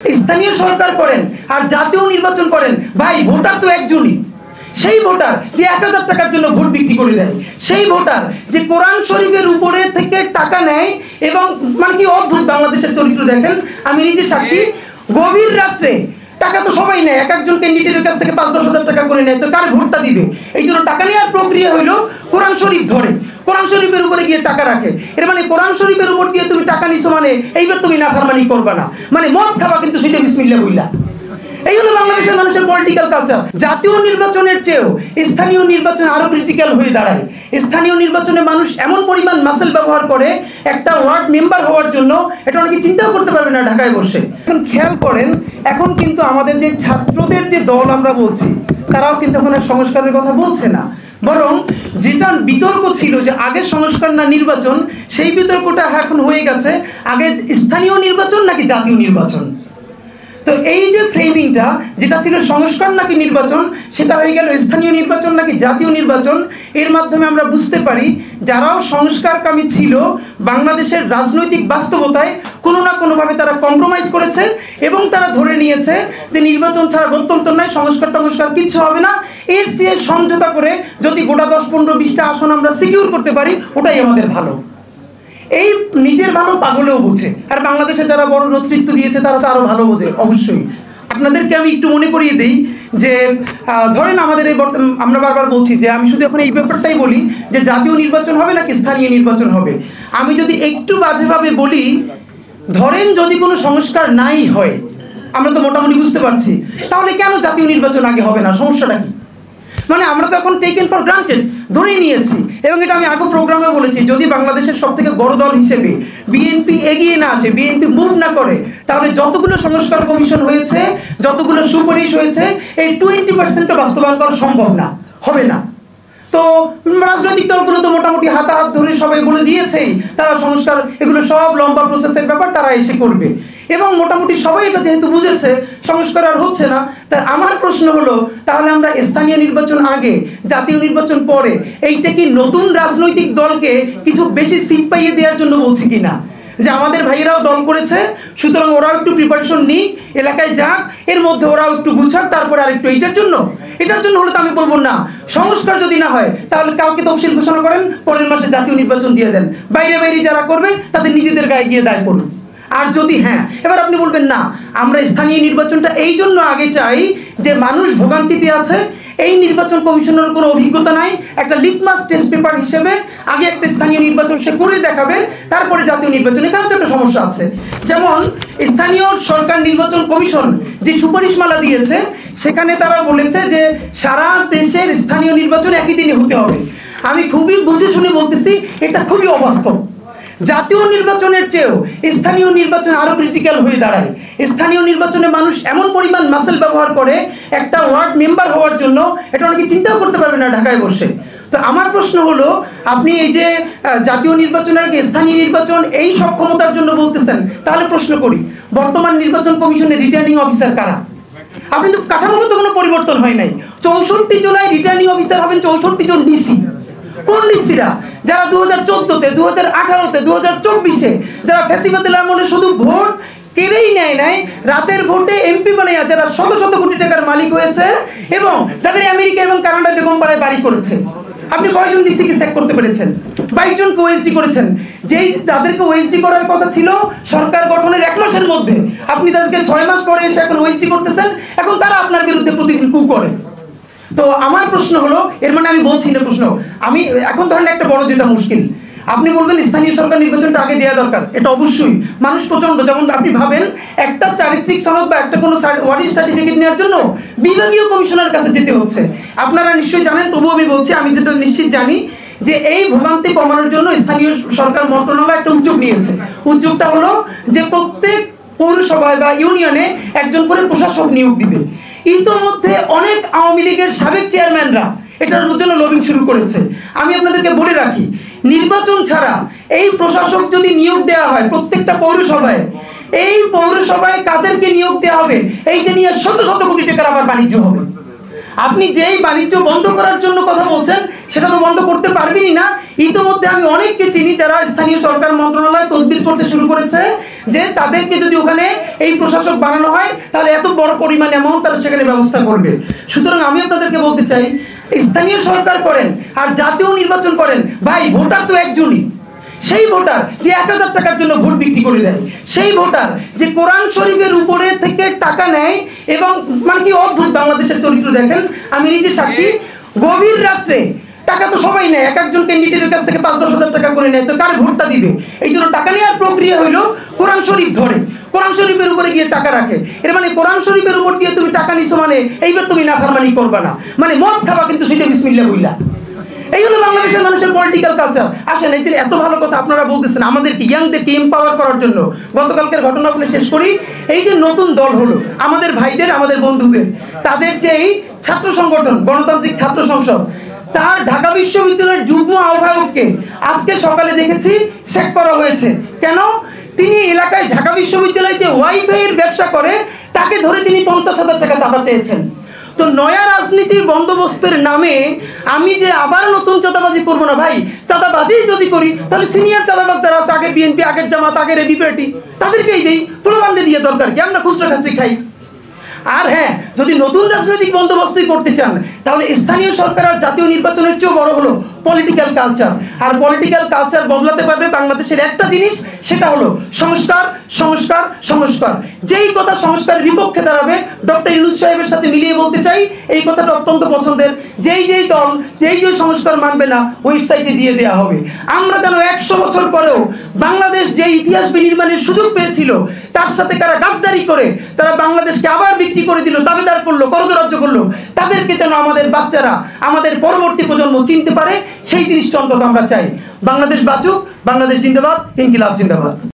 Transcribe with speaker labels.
Speaker 1: স্থানীয় সরকার করেন আর জাতীয় নির্বাচন করেন, ভাই ভোটার তো একজনই। সেই ভোটার যে 1000 টাকার জন্য ভোট বিক্রি করে দেয়, সেই ভোটার যে কোরআন শরীফের উপরে থেকে টাকা নেয় এবং মানে কি অদ্ভুত বাংলাদেশের চরিত্র দেখেন, আমি নিজে সাক্ষী। গভীর রাত্রে টাকা তো সবাই নেয়, এক একজন ক্যান্ডিডেটের কাছ থেকে 5-10 হাজার টাকা করে নেয়, তো কার ভোটটা দিবে? এই জন্য টাকা নেওয়ার প্রক্রিয়া হইলো কোরআন শরীফ ধরে কোরআন শরীফের উপরে গিয়ে টাকা রাখে। এর মানে কোরআন শরীফের উপর দিয়ে তুমি টাকা নিছো মানে এইবার তুমি নাফরমানি করবা না, মানে মদ খাবা কিন্তু সেটা বিসমিল্লাহ বইলা। এই হলো বাংলাদেশের মানুষের পলিটিক্যাল কালচার। জাতীয় নির্বাচনের চেয়েও স্থানীয় নির্বাচন আরো ক্রিটিক্যাল হয়ে দাঁড়ায়। স্থানীয় নির্বাচনে মানুষ এমন পরিমাণ মাসেল ব্যবহার করে একটা ওয়ার্ড মেম্বার হওয়ার জন্য, এটা অনেকে চিন্তাও করতে পারবে না ঢাকায় বসে। এখন খেয়াল করেন, এখন কিন্তু আমাদের যে ছাত্রদের যে দল আমরা বলছি, তারাও কিন্তু এখন আর সংস্কারের কথা বলছে না, বরং যেটা বিতর্ক ছিল যে আগে সংস্কার না নির্বাচন, সেই বিতর্কটা এখন হয়ে গেছে আগে স্থানীয় নির্বাচন নাকি জাতীয় নির্বাচন। তো এই যে ফ্রেমিংটা যেটা ছিল সংস্কার নাকি নির্বাচন, সেটা হয়ে গেল স্থানীয় নির্বাচন নাকি জাতীয় নির্বাচন। এর মাধ্যমে আমরা বুঝতে পারি যারাও সংস্কারকামী ছিল বাংলাদেশের রাজনৈতিক বাস্তবতায় কোনো না কোনোভাবে তারা কম্প্রোমাইজ করেছে এবং তারা ধরে নিয়েছে যে নির্বাচন ছাড়া গত্যন্তর নয়, সংস্কার কিচ্ছু হবে না, এর চেয়ে সমঝোতা করে যদি গোটা 10-15-20টা আসন আমরা সিকিউর করতে পারি ওটাই আমাদের ভালো। এই নিজের ভালো পাগলেও বোঝে, আর বাংলাদেশে যারা বড় নেতৃত্ব দিয়েছে তারা তো আরো ভালো বোঝে অবশ্যই। আপনাদেরকে আমি একটু মনে করিয়ে দিই যে ধরেন আমাদের এই আমরা বারবার বলছি যে আমি শুধু এখন এই ব্যাপারটাই বলি যে জাতীয় নির্বাচন হবে নাকি স্থানীয় নির্বাচন হবে। আমি যদি একটু বাজেভাবে বলি, ধরেন যদি কোনো সংস্কার নাই হয়, আমরা তো মোটামুটি বুঝতে পারছি, তাহলে কেন জাতীয় নির্বাচন আগে হবে না? সমস্যাটা কি? মানে আমরা তো এখন টেকেন ফর গ্রান্টেড ধরেই নিয়েছি, এবং এটা আমি আগে প্রোগ্রামে বলেছি, যদি বাংলাদেশের সবথেকে বড় দল হিসেবে বিএনপি এগিয়ে না আসে, বিএনপি মুভ না করে, তাহলে যতগুলো সংস্কার কমিশন হয়েছে, যতগুলো সুপারিশ হয়েছে, এই 20% বাস্তবায়ন করা সম্ভব না, হবে না। তো রাজনৈতিক দলগুলো তো মোটামুটি হাতাহাত ধরে সবাই বলে দিয়েছেই তারা সংস্কার, এগুলো সব লম্বা প্রসেসের ব্যাপার, তারা এসে করবে, এবং মোটামুটি সবাই এটা যেহেতু বুঝেছে সংস্কার আর হচ্ছে না। তাই আমার প্রশ্ন হলো, তাহলে আমরা স্থানীয় নির্বাচন আগে জাতীয় নির্বাচন পরে, এইটা কি নতুন রাজনৈতিক দলকে কিছু বেশি সিট পাইয়ে দেওয়ার জন্য বলছি কিনা? যে আমাদের ভাইয়েরাও দল করেছে, সুতরাং ওরাও একটু প্রিপারেশন নিক, এলাকায় যাক, এর মধ্যে ওরাও একটু গুছাক, তারপরে আর একটু এটার জন্য হলে তো আমি বলবো না। সংস্কার যদি না হয় তাহলে কাউকে তফসিল ঘোষণা করেন, পরের মাসে জাতীয় নির্বাচন দিয়ে দেন, বাইরে যারা করবে তাদের নিজেদের গায়ে গিয়ে দায় পড়ুন। আর যদি হ্যাঁ, এবার আপনি বলবেন না আমরা স্থানীয় নির্বাচনটা এই জন্য আগে চাই যে মানুষ ভোগান্তিতে আছে, এই নির্বাচন কমিশনের কোনো অভিজ্ঞতা নাই, একটা লিটমাস টেস্ট পেপার হিসেবে আগে একটা স্থানীয় নির্বাচন সে করে দেখাবে, তারপরে জাতীয় নির্বাচন। এখানে তো একটা সমস্যা আছে, যেমন স্থানীয় সরকার নির্বাচন কমিশন যে সুপারিশমালা দিয়েছে, সেখানে তারা বলেছে যে সারা দেশের স্থানীয় নির্বাচন একই দিনে হতে হবে। আমি খুবই বুঝে শুনে বলতেছি, এটা খুবই অবাস্তব। জাতীয় নির্বাচনের চেয়েও স্থানীয় নির্বাচন আরো ক্রিটিক্যাল হয়ে দাঁড়ায়। স্থানীয় নির্বাচনে মানুষ এমন পরিমাণ মাসেল ব্যবহার করে একটা ওয়ার্ড মেম্বার হওয়ার জন্য, এটা অনেকে চিন্তাও করতে পারবে না ঢাকায় বসে। তো আমার প্রশ্ন হলো, আপনি এই যে জাতীয় নির্বাচনের আগে স্থানীয় নির্বাচন এই সক্ষমতার জন্য বলতেছেন, তাহলে প্রশ্ন করি বর্তমান নির্বাচন কমিশনের রিটার্নিং অফিসার কারা? আপনি তো কাঠামোগত কোনো পরিবর্তন হয় নাই, 64 জুলাই রিটার্নিং অফিসার হবেন 64 জন ডিসি। কোন ডিসিরা? যারা 2014-তে, 2018-তে, 2024-এ যারা ফ্যাসিবাদের আমলে শুধু ভোট কেড়েই নেয় রাতের ভোটে এমপি বানাইয়া যারা শত শত কোটি টাকার মালিক হয়েছে, এবং যাদের আমেরিকা এবং কানাডা বেগমপাড়ায় বাড়ি করেছে। আপনি কয়জন ডিসিকে চেক করতে পেরেছেন? 22 জনকে ওএসডি করেছেন। যেই তাদেরকে ওএসডি করার কথা ছিল সরকার গঠনের 1 মাসের মধ্যে, আপনি তাদেরকে 6 মাস পরে এসে এখন ওএসডি করতেছেন, এখন তারা আপনার বিরুদ্ধে প্রতিদিন কু করে। তো আমার প্রশ্ন হলো, এর মানে আমি বলছি না প্রশ্ন, আমি এখন ধরেন একটা বড় যেটা মুশকিল, আপনি বলবেন স্থানীয় সরকার নির্বাচনটা আগে দেওয়া দরকার, এটা অবশ্যই মানুষ প্রচন্ড, যেমন আপনি ভাবেন একটা চারিত্রিক সনদ বা একটা কোনো ওয়ারিশ সার্টিফিকেট নেওয়ার জন্য বিভাগীয় কমিশনার কাছে যেতে হচ্ছে। আপনারা নিশ্চয়ই জানেন, তবুও আমি বলছি, আমি যেটা নিশ্চিত জানি যে এই ভোগান্তি কমানোর জন্য স্থানীয় সরকার মন্ত্রণালয় একটা উদ্যোগ নিয়েছে। উদ্যোগটা হলো যে প্রত্যেক পৌরসভায় বা ইউনিয়নে একজন করে প্রশাসক নিয়োগ দিবে। ইতোমধ্যে অনেক আওয়ামী লীগের সাবেক চেয়ারম্যানরা এটার জন্য লবিং শুরু করেছে। আমি আপনাদেরকে বলে রাখি, নির্বাচন ছাড়া এই প্রশাসক যদি নিয়োগ দেওয়া হয় প্রত্যেকটা পৌরসভায়, এই পৌরসভায় কাদেরকে নিয়োগ দেওয়া হবে এইটা নিয়ে শত শত কোটি টাকার আবার বাণিজ্য হবে। আপনি যেই বাণিজ্য বন্ধ করার জন্য কথা বলছেন সেটা তো বন্ধ করতে পারবেনই না। ইতিমধ্যে আমি অনেককে চিনি যারা স্থানীয় সরকার মন্ত্রণালয় তদবির করতে শুরু করেছে যে তাদেরকে যদি ওখানে এই প্রশাসক বানানো হয় তাহলে এত বড় পরিমাণ অ্যামাউন্ট তারা সেখানে ব্যবস্থা করবে। সুতরাং আমি আপনাদেরকে বলতে চাই, স্থানীয় সরকার করেন আর জাতীয় নির্বাচন করেন, ভাই ভোটার তো একজনই। সেই ভোটার যে 1000 টাকার জন্য ভোট বিক্রি করে দেয়, সেই ভোটার যে কোরআন শরীফের উপরে থেকে টাকা নেয় এবং মানে কি অদ্ভুত বাংলাদেশের চরিত্র দেখেন, আমি নিজে সাক্ষী। গভীর রাত্রে টাকা তো সবাই নেয়, এক একজন ক্যান্ডিডেটের কাছ থেকে 5-10 হাজার টাকা করে নেয়, তো কার ভোটটা দিবে? এই জন্য টাকা নেওয়ার প্রক্রিয়া হইলো কোরআন শরীফ ধরে কোরআন শরীফের উপরে গিয়ে টাকা রাখে। এর মানে কোরআন শরীফের উপর দিয়ে তুমি টাকা নিছো মানে এইবার তুমি নাফরমানি করবা না, মানে মদ খাবা কিন্তু সেটা বিসমিল্লাহ বইলা। এই হলো বাংলাদেশের মানুষের পলিটিক্যাল কালচার। আসেন, এই যে এত ভালো কথা আপনারা বলতেছেন আমাদেরকে ইয়াংদেরকে এম্পাওয়ার করার জন্য, গতকালকের ঘটনা বলে শেষ করি। এই যে নতুন দল হলো আমাদের ভাইদের, আমাদের বন্ধুদের, তাদের যে এই ছাত্র সংগঠন গণতান্ত্রিক ছাত্র সংসদ, তার ঢাকা বিশ্ববিদ্যালয়ের যুগ্ম আহ্বায়ককে আজকে সকালে দেখেছি চেক করা হয়েছে। কেন? তিনি এলাকায় ঢাকা বিশ্ববিদ্যালয়ে যে ওয়াইফাইয়ের ব্যবসা করে তাকে ধরে তিনি 50,000 টাকা চাঁদা চেয়েছেন। তো নয়া রাজনীতির বন্দোবস্তের নামে আমি যে আবার নতুন চাঁদাবাজি করবো না ভাই, চাঁদাবাজি যদি করি তাহলে সিনিয়র চাঁদাবাজ যারা আছে, আগের বিএনপি, আগের জামাত, আগের এবি পার্টি, তাদেরকেই দিই, প্রলোভনে দিয়ে দরকার কি, আমরা খুচরা খাসি খাই। আর হ্যাঁ, যদি নতুন রাজনৈতিক বন্দোবস্তই করতে চান তাহলে স্থানীয় সরকার আর জাতীয় নির্বাচনের চেয়েও বড় হলো পলিটিক্যাল কালচার। আর পলিটিক্যাল কালচার বদলাতে পারবে বাংলাদেশের একটা জিনিস, সেটা হলো সংস্কার, সংস্কার, সংস্কার। যেই কথা সংস্কারের বিপক্ষে দাঁড়াবে, ডক্টর ইউনূস সাহেবের সাথে মিলিয়ে বলতে চাই, এই কথাটা অত্যন্ত পছন্দের। যেই দল যেই সংস্কার মানবে না ওয়েবসাইটে দিয়ে দেওয়া হবে। আমরা যেন 100 বছর পরেও বাংলাদেশ যে ইতিহাস বিনির্মাণের সুযোগ পেয়েছিল তার সাথে কারা গাদ্দারি করে তারা বাংলাদেশকে আবার বিক্রি করে দিল, দাবিদার করলো, করদরাজ্য করলো, তাদেরকে যেন আমাদের বাচ্চারা, আমাদের পরবর্তী প্রজন্ম চিনতে পারে, সেই জিনিসটা অন্তত আমরা চাই। বাংলাদেশ বাঁচুক, বাংলাদেশ জিন্দাবাদ, ইনকিলাব জিন্দাবাদ।